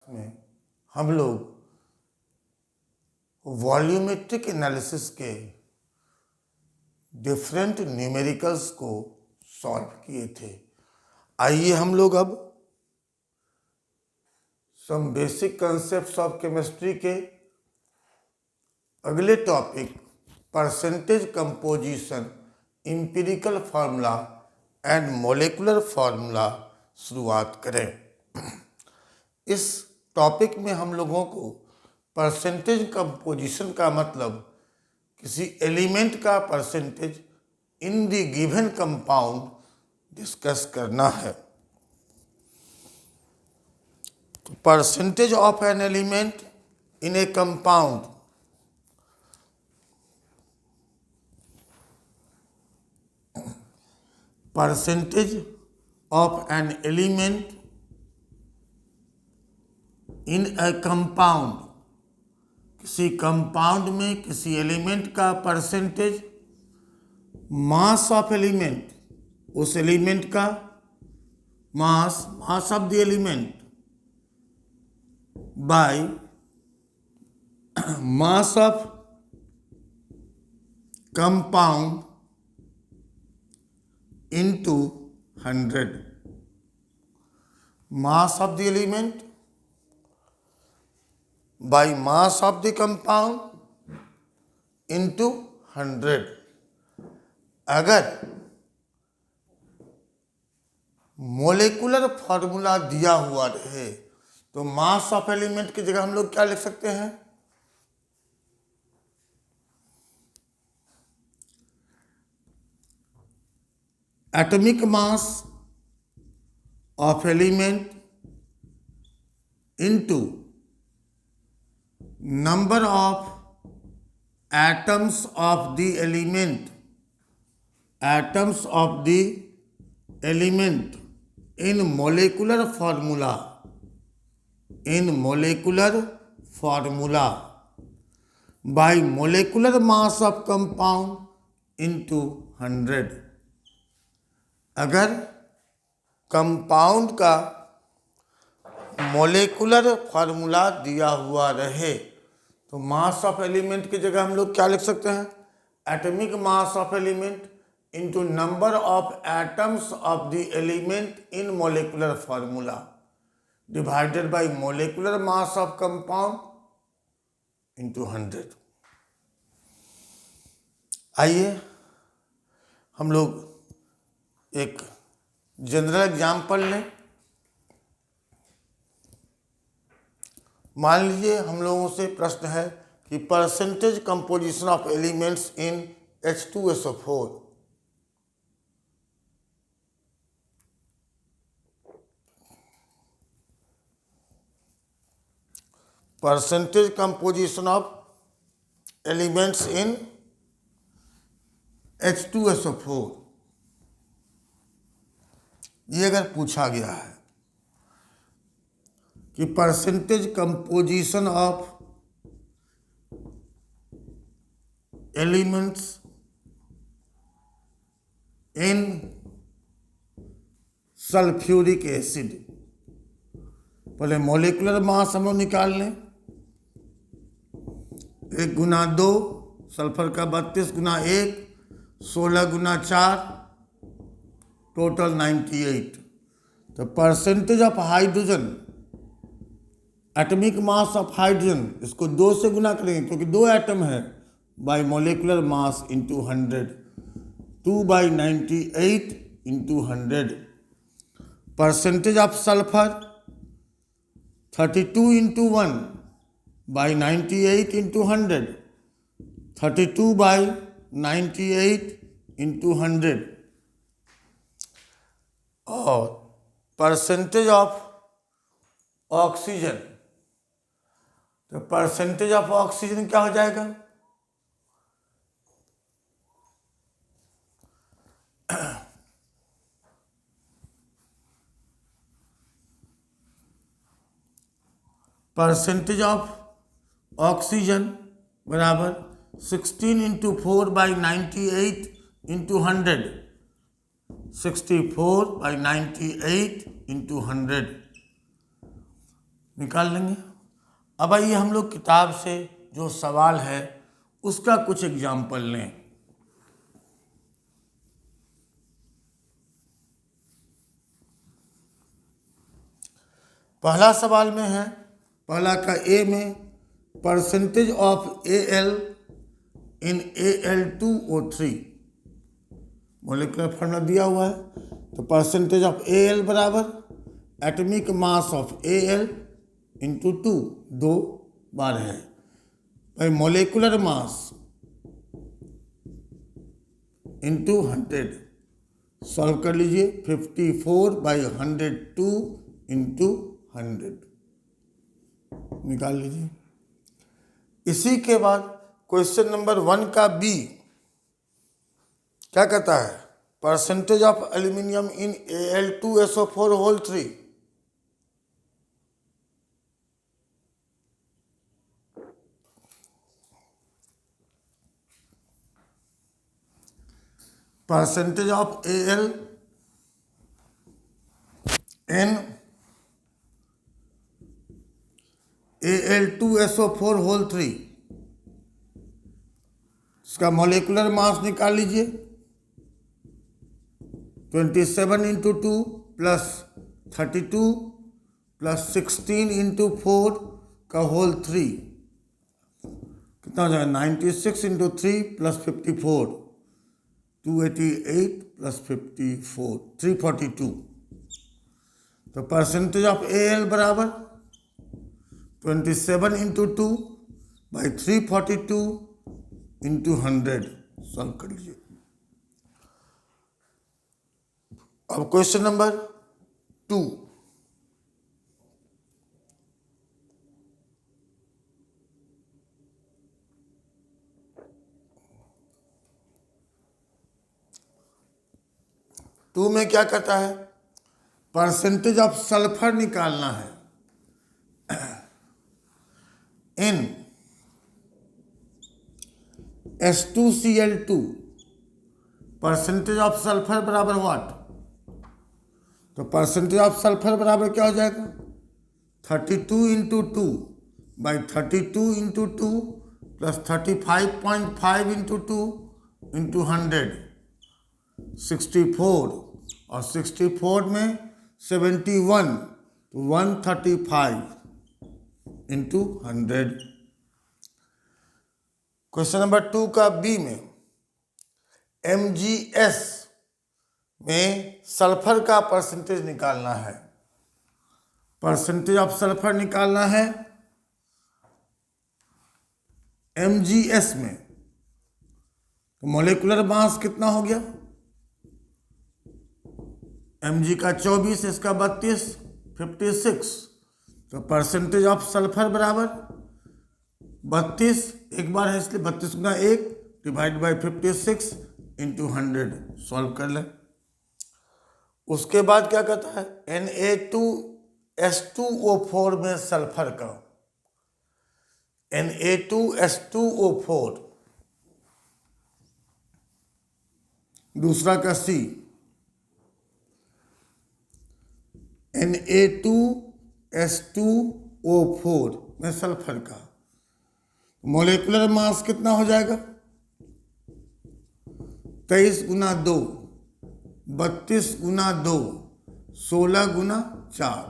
में हम लोग वॉल्यूमेट्रिक एनालिसिस के डिफरेंट न्यूमेरिकल्स को सॉल्व किए थे। आइए हम लोग अब some basic concepts of chemistry के अगले topic percentage composition, empirical formula and molecular formula शुरुआत करें। इस टॉपिक में हम लोगों को परसेंटेज कंपोजिशन का मतलब किसी एलिमेंट का percentage in the given compound discuss करना है। Percentage of an element in A compound percentage of an element in A compound, किसी कंपाउंड में किसी एलिमेंट का परसेंटेज, मास ऑफ एलिमेंट, उस एलिमेंट का mass of the element by mass of compound into 100, mass of the element by mass of the compound into 100। अगर molecular formula दिया हुआ रहे तो मास ऑफ एलिमेंट की जगह हम लोग क्या लिख सकते हैं? Atomic mass of element into number of atoms of the element, atoms of the element in molecular formula, in molecular formula by molecular mass of compound into 100। अगर कंपाउंड का मोलेकुलर फार्मूला दिया हुआ रहे तो मास ऑफ एलिमेंट की जगह हम लोग क्या लिख सकते हैं? Atomic mass of element into number of atoms of the element in molecular formula divided by molecular mass of compound into 100। आइए हम लोग एक जनरल एग्जाम्पल लें। मान लीजिए हम लोगों से प्रश्न है कि percentage composition of elements in H2SO4। Percentage composition of elements in H2SO4 ये अगर पूछा गया है कि percentage composition of elements in sulphuric acid, पहले मोलेकुलर मास हम लोग निकाल लें। 1 गुना 2 सल्फर का 32 गुना 1 16 गुना 4 टोटल 98। तो percentage of hydrogen, atomic mass of hydrogen, इसको 2 से गुना करेंगे क्योंकि 2 एटम है, by molecular mass into 100, 2/98 into 100। Percentage of sulphur 32 into 1 by 98 into 100, 32/98 into 100। और परसेंटेज ऑफ ऑक्सीजन, तो परसेंटेज ऑफ ऑक्सीजन क्या हो जाएगा? परसेंटेज ऑफ ऑक्सीजन बराबर 16 इंटू 4/98 इंटू 100, 64/98 इंटू 100 निकाल लेंगे। अब आइए हम लोग किताब से जो सवाल है उसका कुछ एग्जाम्पल लें। पहला सवाल में है, पहला का ए में, percentage of Al in Al2O3 molecular formula दिया हुआ है। तो परसेंटेज ऑफ Al बराबर atomic mass of Al into 2, 2 बार है भाई, मोलिकुलर मास इंटू 100, सॉल्व कर लीजिए। 54/102 इंटू 100 निकाल लीजिए। इसी के बाद क्वेश्चन नंबर 1 का बी क्या कहता है, percentage of aluminium in Al2SO4 whole 3। Percentage of Al in Al2SO4 whole 3, इसका मोलिकुलर मास निकाल लीजिए। 27 इंटू 2 प्लस 32 प्लस 16 इंटू 4 का होल 3 कितना हो जाएगा, 96 इंटू 3 प्लस 54, 288 प्लस 54, 342। तो परसेंटेज ऑफ Al बराबर 27 इंटू 2 बाई 342 इंटू 100, सॉल्व कर लीजिए। अब क्वेश्चन नंबर 2, में क्या कहता है, परसेंटेज ऑफ सल्फर निकालना है इन H2Cl2। परसेंटेज ऑफ सल्फर बराबर व्हाट, तो परसेंटेज ऑफ सल्फर बराबर क्या हो जाएगा, 32 into 2 by 32 into 2 plus 35.5 into 2 into 100, 64, और 64 में 71 तो 135 इंटू 100। क्वेश्चन नंबर 2 का बी में, MgS में सल्फर का परसेंटेज निकालना है। परसेंटेज ऑफ सल्फर निकालना है MgS में, तो मोलिकुलर मास कितना हो गया, Mg का 24, इसका 32, 56। तो परसेंटेज ऑफ सल्फर बराबर 32, एक बार है इसलिए 32 गुना 1 डिवाइड बाई 56 इंटू 100, सॉल्व कर लें। उसके बाद क्या कहता है, Na2H2O4 में सल्फर का, Na2H2O4, दूसरा का सी, Na2H2O4 में सल्फर का मोलिकुलर मास कितना हो जाएगा, 23 गुना 2, 32 गुना 2, 16 गुना 4,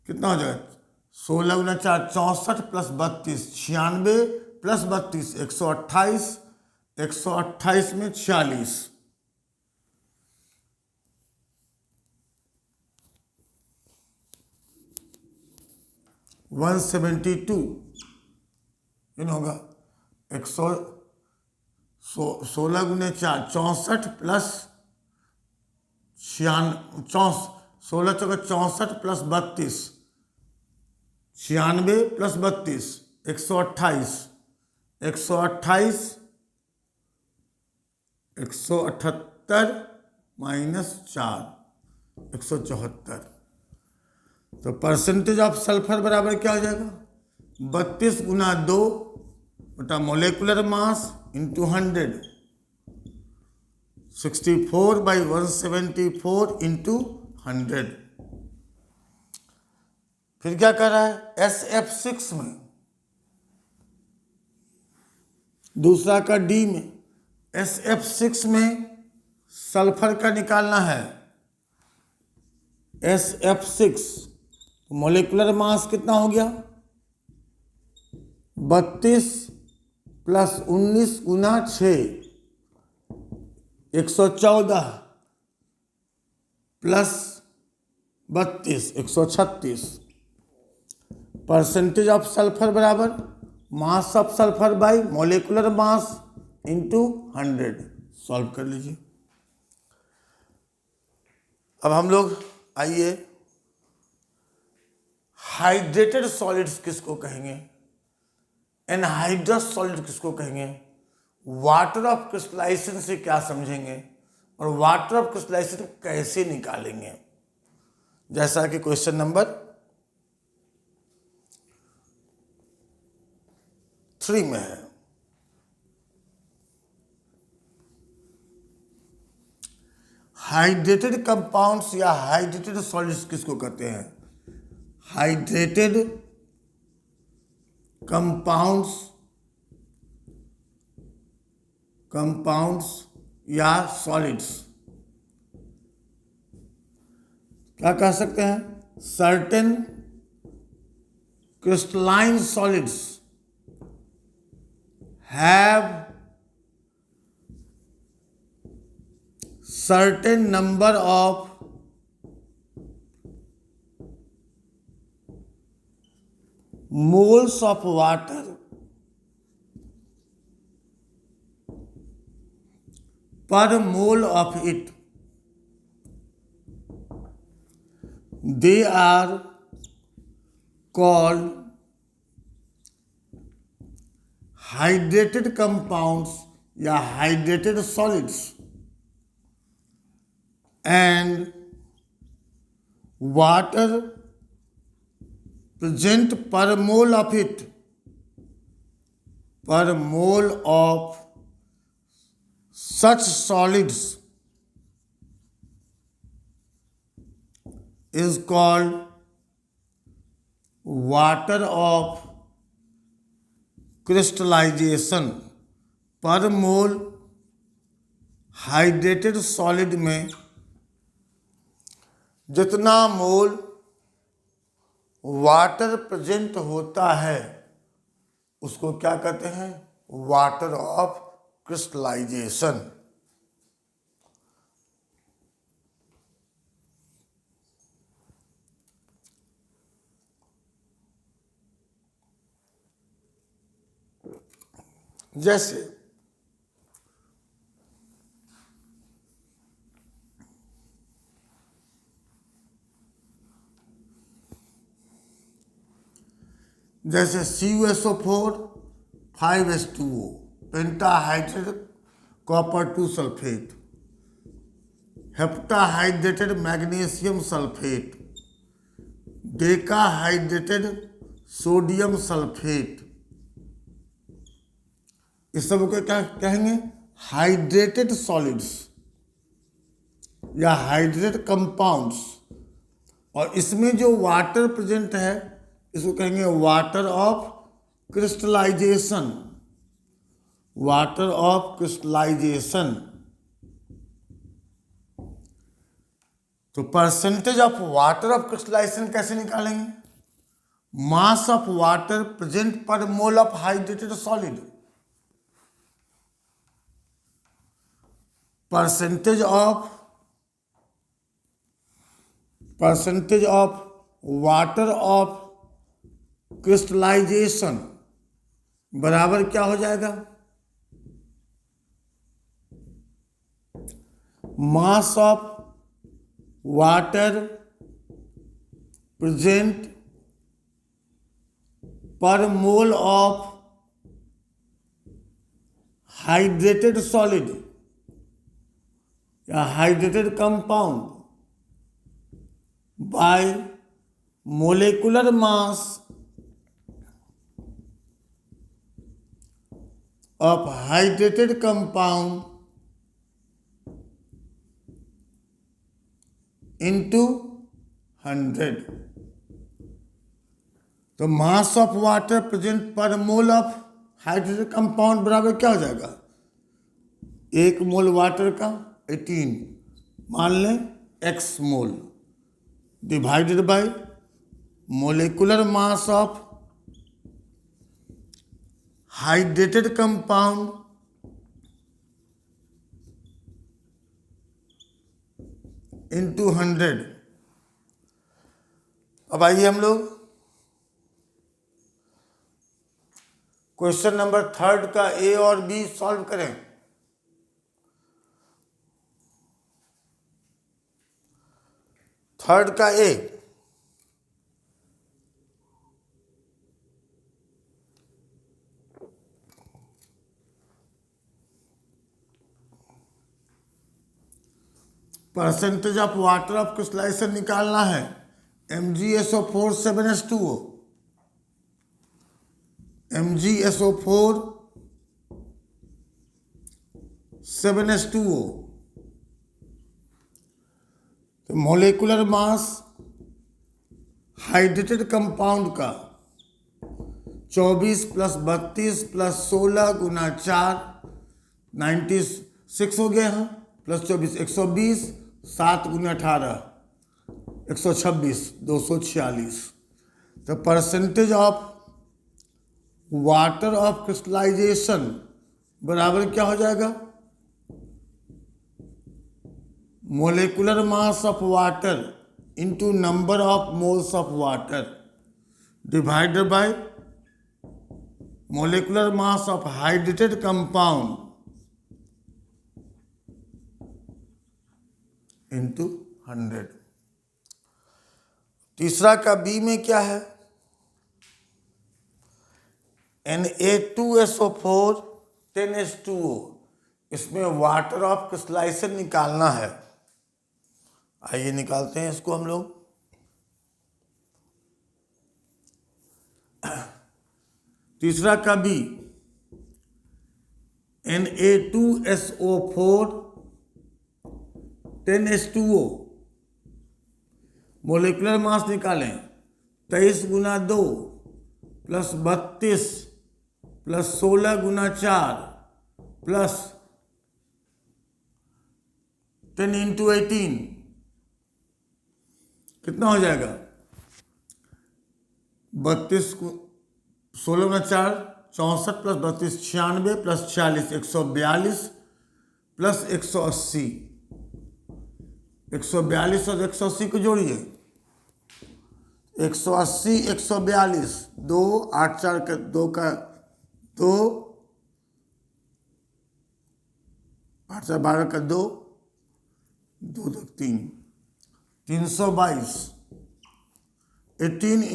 कितना हो जाएगा, 16 गुना 4 64 प्लस 32 96 प्लस 32 128, 128 में 46, 172 होगा 16 गुने 4 64 प्लस 16 चौका 64 प्लस 32 96 प्लस 32 128, 178 माइनस 4 174। तो परसेंटेज ऑफ सल्फर बराबर क्या हो जाएगा, 32 गुना 2 बटा मोलिकुलर मास इंटू 100, 64/174 इंटू 100, फिर क्या कर रहा है, SF6 में, दूसरा का D में, SF6 में सल्फर का निकालना है, SF6, तो मोलिकुलर मास कितना हो गया, 32 प्लस 19 गुना 6, 114 प्लस 32, 136, परसेंटेज ऑफ सल्फर बराबर mass of sulphur by molecular mass into 100। Solve कर लीजिए। अब हम लोग आइए, हाइड्रेटेड सॉलिड्स किसको कहेंगे, एनहाइड्रस सॉलिड किसको कहेंगे, वाटर ऑफ क्रिस्टलाइजेशन से क्या समझेंगे, और वाटर ऑफ क्रिस्टलाइजेशन कैसे निकालेंगे, जैसा कि क्वेश्चन नंबर 3 में है। हाइड्रेटेड कंपाउंड्स या हाइड्रेटेड सॉलिड्स किसको कहते हैं, हाइड्रेटेड कंपाउंड्स या सॉलिड्स क्या कह सकते हैं, certain crystalline solids have certain number of moles of water per mole of it. They are called hydrated compounds या hydrated solids, and water present per mole of it, per mole of such solids is called water of crystallization। पर मोल hydrated solid में जितना मोल water present होता है उसको क्या कहते हैं, वाटर ऑफ क्रिस्टलाइजेशन। जैसे CuSO4 5H2O, pentahydrated copper 2 sulphate, heptahydrated magnesium sulphate, decahydrated sodium sulphate, इस सब को क्या कहेंगे, हाइड्रेटेड सॉलिड्स या हाइड्रेटेड कंपाउंड्स। और इसमें जो वाटर प्रेजेंट है इसको कहेंगे water of crystallisation, water of crystallisation. तो percentage of water of crystallisation कैसे निकालेंगे, मास ऑफ वाटर प्रेजेंट पर mole of hydrated solid, percentage of water of crystallisation बराबर क्या हो जाएगा, मास ऑफ वाटर प्रेजेंट पर मोल ऑफ हाइड्रेटेड सॉलिड या hydrated compound bye molecular mass of hydrated compound into 100। तो मास ऑफ वाटर प्रेजेंट पर mole of hydrogen compound बराबर क्या हो जाएगा, 1 मोल वाटर का 18 मान लें x mole divided by molecular mass of hydrated compound into 100। अब आइए हम लोग क्वेश्चन नंबर 3 का ए और बी सॉल्व करें। थर्ड का A, percentage of water of crystallisation निकालना है, MgSO4 7H2O, MgSO4 7H2O। तो मोलिकुलर मास हाइड्रेटेड कंपाउंड का 24 + 32 + 16 × 4 96 हो गया है, +24 120, 7 × 18 126 246। तो percentage of water of crystallisation बराबर क्या हो जाएगा, molecular mass of water into number of moles of water divided by molecular mass of hydrated compound into 100। तीसरा का बी में क्या है, Na2SO4 10H2O, इसमें वाटर ऑफ क्रिस्टलाइजेशन निकालना है। आइए निकालते हैं इसको हम लोग। तीसरा का B, Na2SO4 10H2O, molecular mass निकालें 23 × 2 + 32 + 16 × 4 + 10 × 18 कितना हो जाएगा, 32 16 × 4 64 + 32 96 + 40 142 + 180, 142 और 180 को जोड़िए, 180 142 2 8 4 का 2 का 2 8 4 12 का 2 2 2 3 322, 18 ×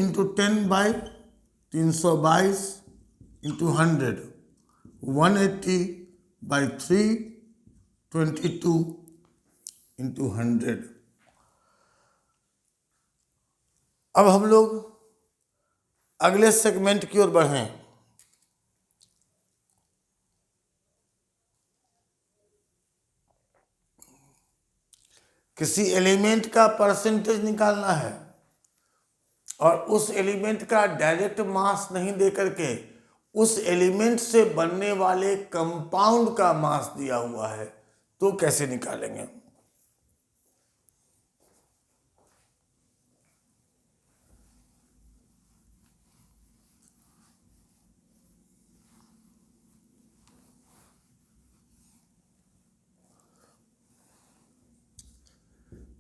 10/322 × 100 180/3 22 × 100। अब हम लोग अगले सेगमेंट की ओर बढ़ें। किसी एलिमेंट का परसेंटेज निकालना है और उस एलिमेंट का डायरेक्ट मास नहीं दे करके उस एलिमेंट से बनने वाले कंपाउंड का मास दिया हुआ है, तो कैसे निकालेंगे।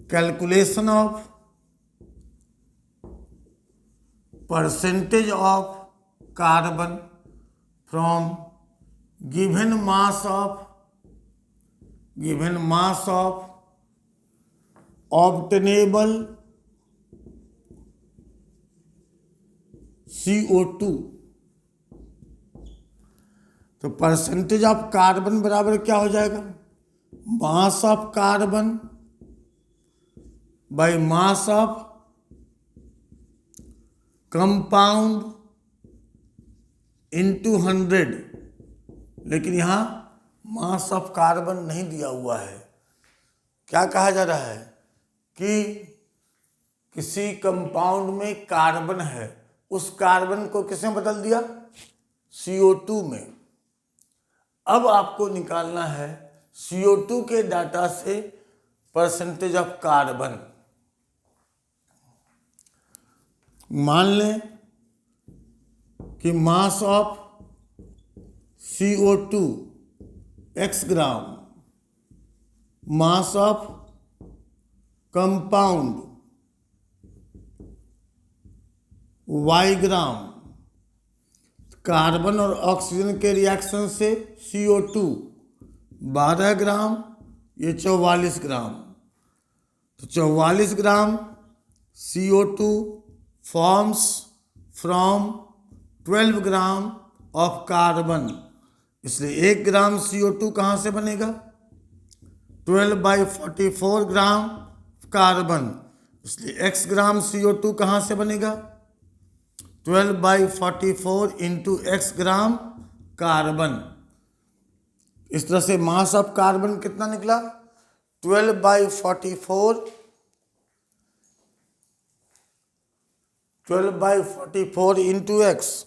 Calculation of percentage of carbon from given mass of obtainable CO2। तो परसेंटेज ऑफ कार्बन बराबर क्या हो जाएगा, mass of carbon by mass of compound into 100। लेकिन यहां मास ऑफ कार्बन नहीं दिया हुआ है। क्या कहा जा रहा है कि किसी कंपाउंड में कार्बन है उस कार्बन को किसमें बदल दिया, CO2 में। अब आपको निकालना है CO2 के डाटा से परसेंटेज ऑफ कार्बन। मान लें कि mass of CO2 x gram, mass of compound y gram. Carbon और ऑक्सीजन के रिएक्शन से CO2 12 ग्राम, ये 44 ग्राम। तो 44 ग्राम CO2 forms from 12 gram of carbon, इसलिए 1 ग्राम CO2 कहाँ से बनेगा, 12/44 ग्राम कार्बन, इसलिए x ग्राम CO2 कहाँ से बनेगा, 12/44 इंटू x ग्राम कार्बन। इस तरह से मास ऑफ कार्बन कितना निकला, 12/44 इंटू x।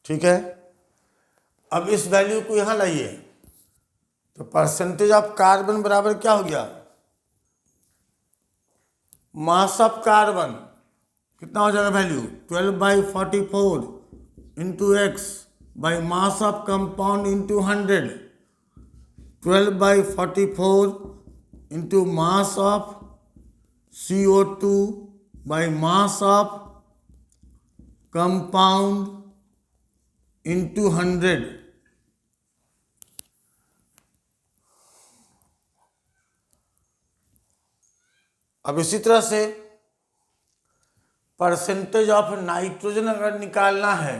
ठीक है, अब इस वैल्यू को यहां लाइए, तो परसेंटेज ऑफ कार्बन बराबर क्या हो गया, मास ऑफ कार्बन कितना हो जाएगा value, 12/44 into x by mass of compound into 100, 12/44 into mass of CO2 by mass of compound into 100। अब इसी तरह से परसेंटेज ऑफ नाइट्रोजन अगर निकालना है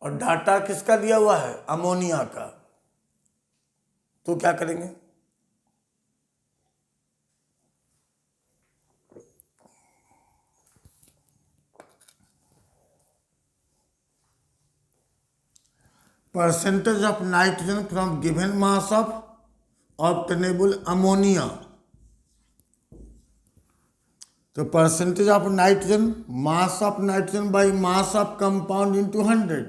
और डाटा किसका दिया हुआ है, अमोनिया का, तो क्या करेंगे, percentage of nitrogen from given mass of obtainable ammonia. तो percentage of nitrogen, mass of nitrogen by mass of compound into 100।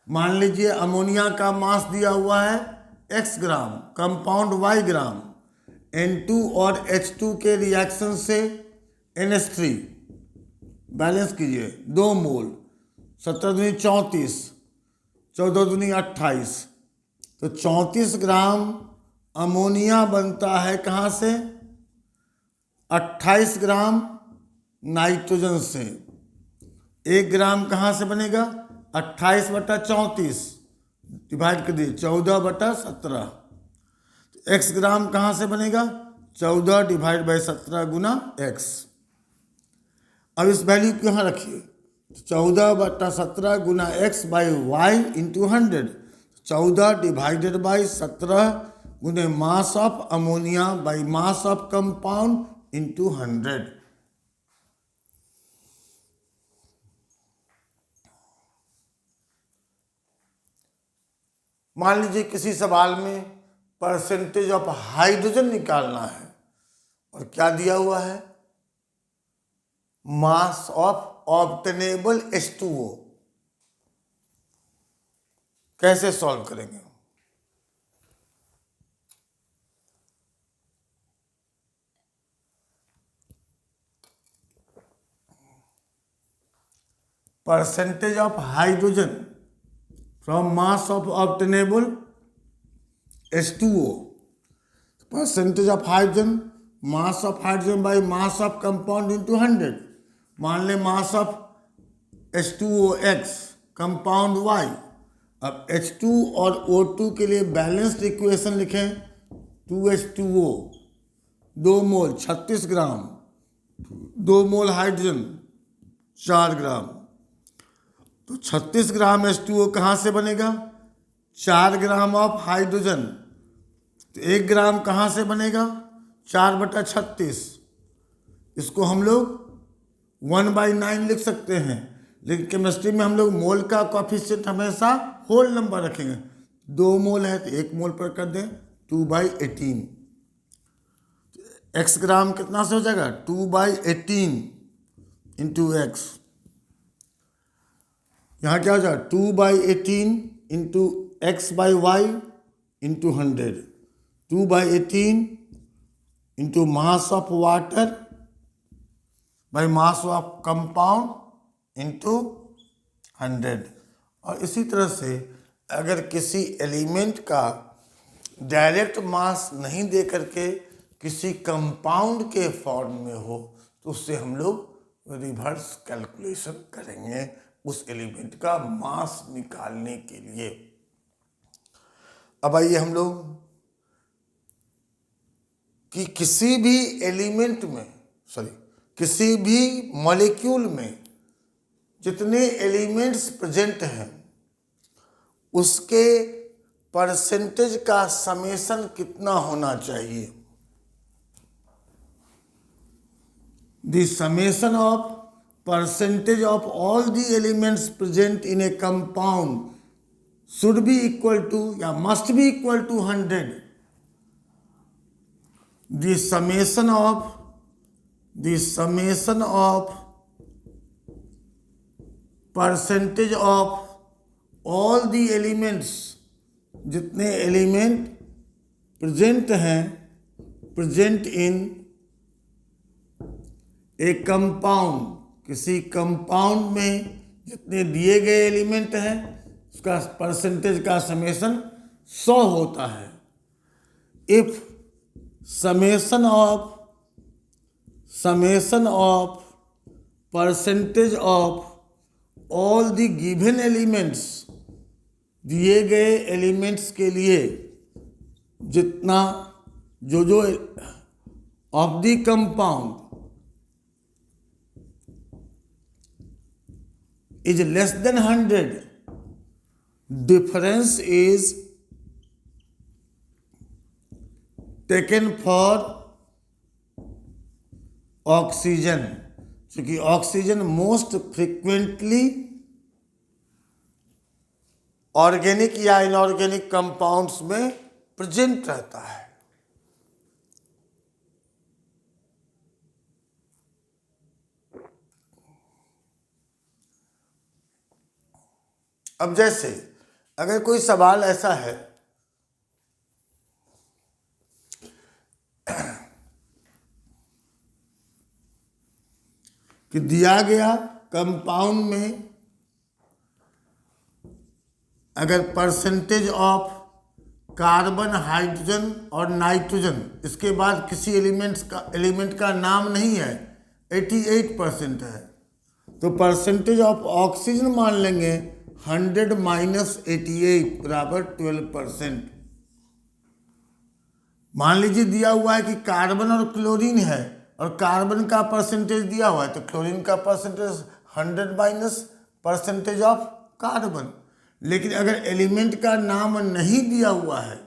मान लीजिए अमोनिया का मास दिया हुआ है x ग्राम, कंपाउंड y ग्राम, N2 और H2 के रिएक्शन से NH3 बैलेंस कीजिए 2 मोल, 17 दूनी 34, 14 दूनी 28, तो 34 ग्राम अमोनिया बनता है कहाँ से, 28 ग्राम नाइट्रोजन से। 1 ग्राम कहाँ से बनेगा, 28/34 डिवाइड कर दिए 14/17। x ग्राम कहाँ से बनेगा, 14 डिवाइड बाई 17 गुना x। अब इस वैल्यू को यहाँ रखिए, 14/17 गुना x by y into 100, 14 divided by 17 गुने mass of ammonia by mass of compound into 100। मान लीजिए किसी सवाल में परसेंटेज ऑफ हाइड्रोजन निकालना है और क्या दिया हुआ है, मास ऑफ ऑब्टेनेबल H2O। कैसे सॉल्व करेंगे, percentage of hydrogen from mass of obtainable H2O, percentage of hydrogen, mass of hydrogen by mass of compound into 100। मान लें mass of H2O x, compound y। अब H2 और O2 के लिए balanced equation लिखें, 2H2O 2 मोल 36 ग्राम, 2 मोल hydrogen 4 ग्राम, तो 36 ग्राम H2O कहाँ से बनेगा, 4 ग्राम ऑफ हाइड्रोजन, तो 1 ग्राम कहाँ से बनेगा, 4/36। इसको हम लोग 1/9 लिख सकते हैं, लेकिन केमिस्ट्री में हम लोग मोल का कोएफिशिएंट हमेशा होल नंबर रखेंगे, 2 मोल है तो 1 मोल पर कर दें 2/18। एक्स ग्राम कितना से हो जाएगा 2/18 इंटू एक्स। यहाँ क्या हो जाएगा 2/18 into x/y into 100। 2/18 into mass of water by mass of compound into 100। और इसी तरह से अगर किसी एलिमेंट का डायरेक्ट मास नहीं दे करके किसी कंपाउंड के फॉर्म में हो तो उससे हम लोग रिवर्स कैलकुलेशन करेंगे उस एलिमेंट का मास निकालने के लिए। अब आइए हम लोग कि किसी भी एलिमेंट में किसी भी मॉलिक्यूल में जितने एलिमेंट्स प्रेजेंट हैं उसके परसेंटेज का समेशन कितना होना चाहिए। The summation of percentage of all the elements present in a compound should be equal to या must be equal to 100. The summation of percentage of all the elements जितने element present in A compound, किसी compound में जितने दिए गए element हैं उसका percentage का समेशन 100 होता है। If summation of percentage of all the given elements, दिए गए एलिमेंट्स के लिए जितना जो of the compound is less than 100, difference is taken for oxygen, क्योंकि ऑक्सीजन मोस्ट फ्रिक्वेंटली ऑर्गेनिक या इनऑर्गेनिक कंपाउंड्स में प्रेजेंट रहता है। अब जैसे अगर कोई सवाल ऐसा है कि दिया गया कंपाउंड में अगर परसेंटेज ऑफ कार्बन, हाइड्रोजन और नाइट्रोजन, इसके बाद किसी एलिमेंट का नाम नहीं है, 88% है, तो परसेंटेज ऑफ ऑक्सीजन मान लेंगे 100 माइनस 88 बराबर 12%। मान लीजिए दिया हुआ है कि कार्बन और क्लोरीन है और कार्बन का परसेंटेज दिया हुआ है तो क्लोरीन का percentage 100 minus percentage of carbon. लेकिन अगर एलिमेंट का नाम नहीं दिया हुआ है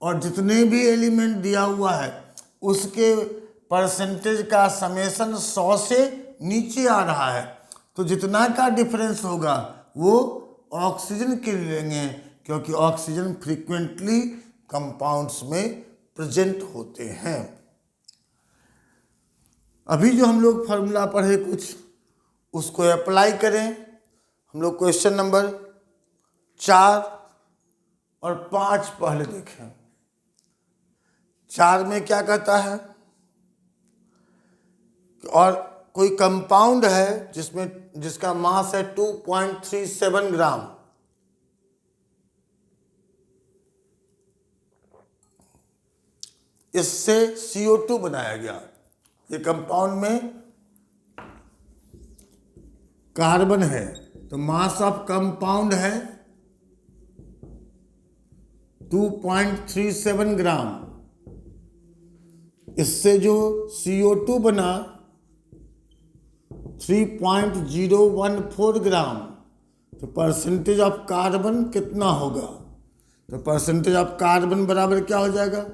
और जितने भी एलिमेंट दिया हुआ है उसके परसेंटेज का समेशन 100 से नीचे आ रहा है तो जितना का डिफरेंस होगा वो ऑक्सीजन के लिए लेंगे, क्योंकि ऑक्सीजन फ्रीक्वेंटली कंपाउंड्स में प्रेजेंट होते हैं। अभी जो हम लोग फॉर्मूला पढ़े कुछ उसको अप्लाई करें। हम लोग क्वेश्चन नंबर 4 और 5 पहले देखें। 4 में क्या कहता है, और कोई कंपाउंड है जिसका मास है 2.37 ग्राम, इससे CO2 बनाया गया। ये कंपाउंड में कार्बन है तो मास ऑफ कंपाउंड है 2.37 ग्राम, इससे जो CO2 बना 3.014 ग्राम, तो परसेंटेज ऑफ कार्बन कितना होगा, तो परसेंटेज ऑफ कार्बन बराबर क्या हो जाएगा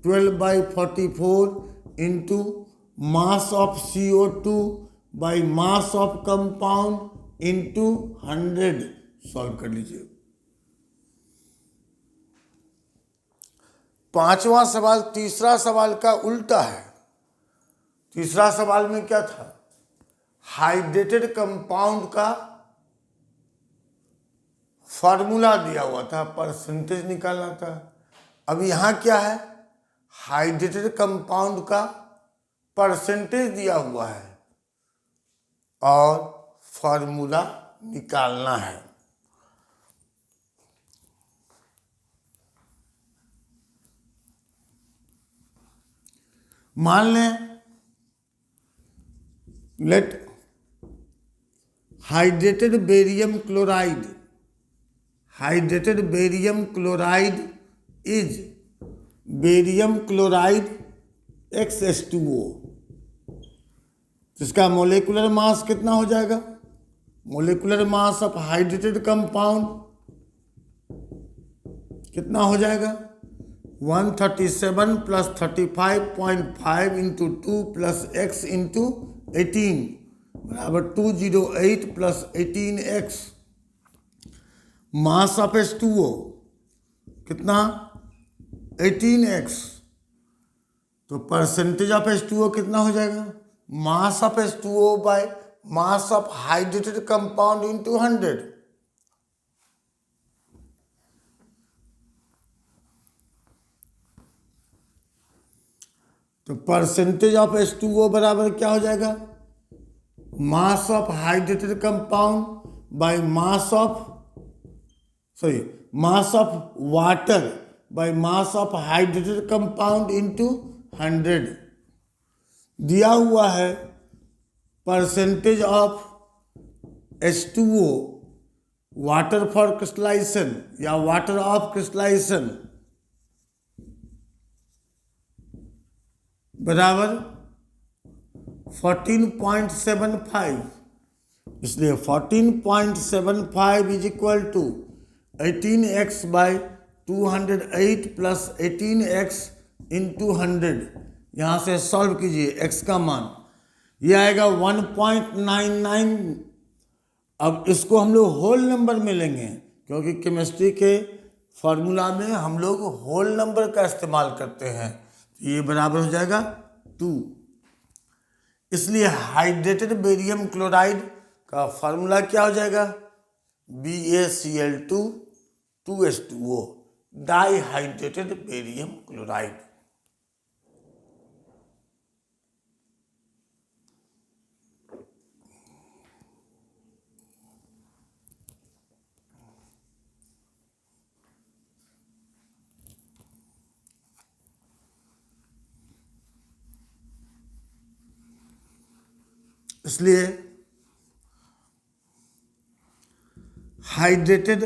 12/44 into mass of CO2 by mass of compound into 100। Solve कर लीजिए। पांचवा सवाल तीसरा सवाल का उल्टा है। तीसरा सवाल में क्या था, हाइड्रेटेड कंपाउंड का फॉर्मूला दिया हुआ था, परसेंटेज निकालना था। अब यहाँ क्या है, हाइड्रेटेड कंपाउंड का परसेंटेज दिया हुआ है और फॉर्मूला निकालना है। मान लें let hydrated barium chloride is barium chloride XH2O। इसका मोलेकुलर मास कितना हो जाएगा, molecular mass of hydrated compound कितना हो जाएगा, 137 plus 35.5 into 2 plus x into 18 बराबर 208 plus 18x। Mass of H2O कितना, 18x। तो परसेंटेज ऑफ H2O कितना हो जाएगा, mass of H2O by mass of hydrated compound into 100। तो परसेंटेज ऑफ H2O बराबर क्या हो जाएगा, mass of hydrated compound by mass of water by mass of hydrated compound into 100। दिया हुआ है percentage of H2O water for crystallisation या water of crystallisation बराबर 14.75। इसलिए 14.75 is equal to 18x by 208 plus 18x into 100। यहाँ से solve कीजिए x का मान, ये आएगा 1.99। अब इसको हम लोग होल नंबर में लेंगे क्योंकि केमिस्ट्री के फॉर्मूला में हम लोग होल नंबर का इस्तेमाल करते हैं। ये बराबर हो जाएगा 2। इसलिए हाइड्रेटेड बेरियम क्लोराइड का फॉर्मूला क्या हो जाएगा, BaCl2 2H2O, di hydrated barium chloride. इसलिए hydrated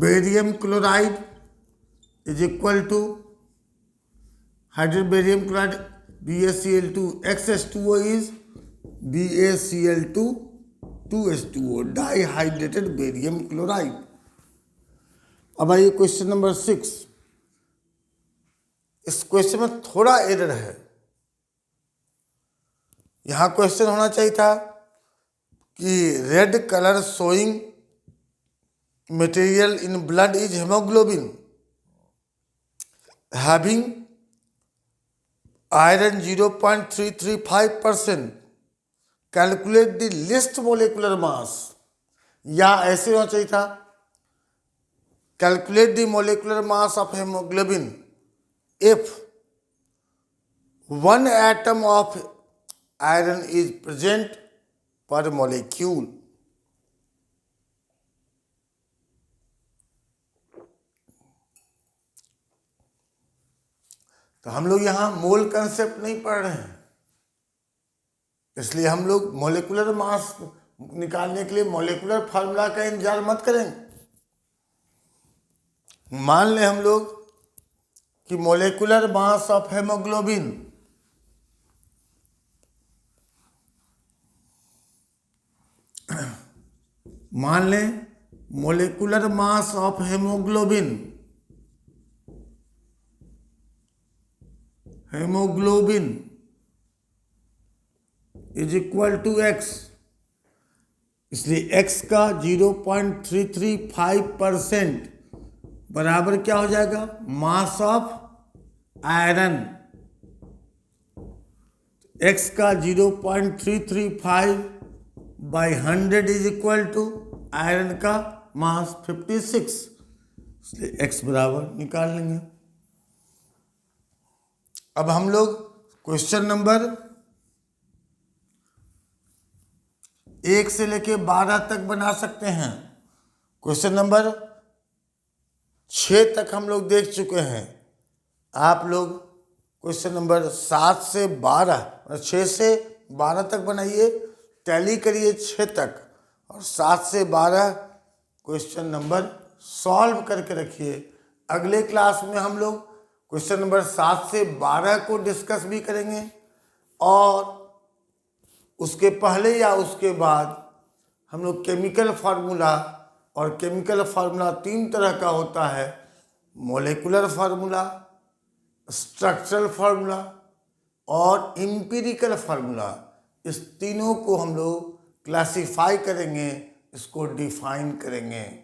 barium chloride is equal to hydrated barium chloride BaCl2 XH2O is BaCl2 2H2O, di hydrated barium chloride. अब आइए क्वेश्चन नंबर 6। इस क्वेश्चन में थोड़ा एरर है। यहाँ क्वेश्चन होना चाहिए था कि red colour showing material in blood is haemoglobin having iron 0.335%, calculate the list molecular mass. या ऐसे होना चाहिए था, calculate the molecular mass of haemoglobin if 1 atom of iron is present per molecule। तो हम लोग यहाँ मोल कंसेप्ट नहीं पढ़ रहे हैं, इसलिए हम लोग मोलिकुलर मास निकालने के लिए मोलिकुलर फार्मूला का इंतजार मत करें। मान लें हम लोग कि मोलिकुलर मास ऑफ हेमोग्लोबिन मान लें molecular mass of haemoglobin is equal to x। इसलिए x का 0.335% बराबर क्या हो जाएगा, मास ऑफ आयरन, x का 0.335 by 100 is equal to iron का मास 56, इसलिए x बराबर निकाल लेंगे। अब हम लोग क्वेश्चन नंबर 1 से लेके 12 तक बना सकते हैं। क्वेश्चन नंबर 6 तक हम लोग देख चुके हैं। आप लोग क्वेश्चन नंबर 7 से 12, 6 से 12 तक बनाइए, टैली करिए 6 तक, और 7 से 12 क्वेश्चन नंबर सॉल्व करके रखिए। अगले क्लास में हम लोग क्वेश्चन नंबर 7 से 12 को डिस्कस भी करेंगे, और उसके पहले या उसके बाद हम लोग केमिकल फार्मूला, और केमिकल फार्मूला 3 तरह का होता है, मोलेकुलर फार्मूला, स्ट्रक्चरल फार्मूला और एम्पिरिकल फार्मूला, इस तीनों को हम लोग क्लासिफाई करेंगे, इसको डिफाइन करेंगे।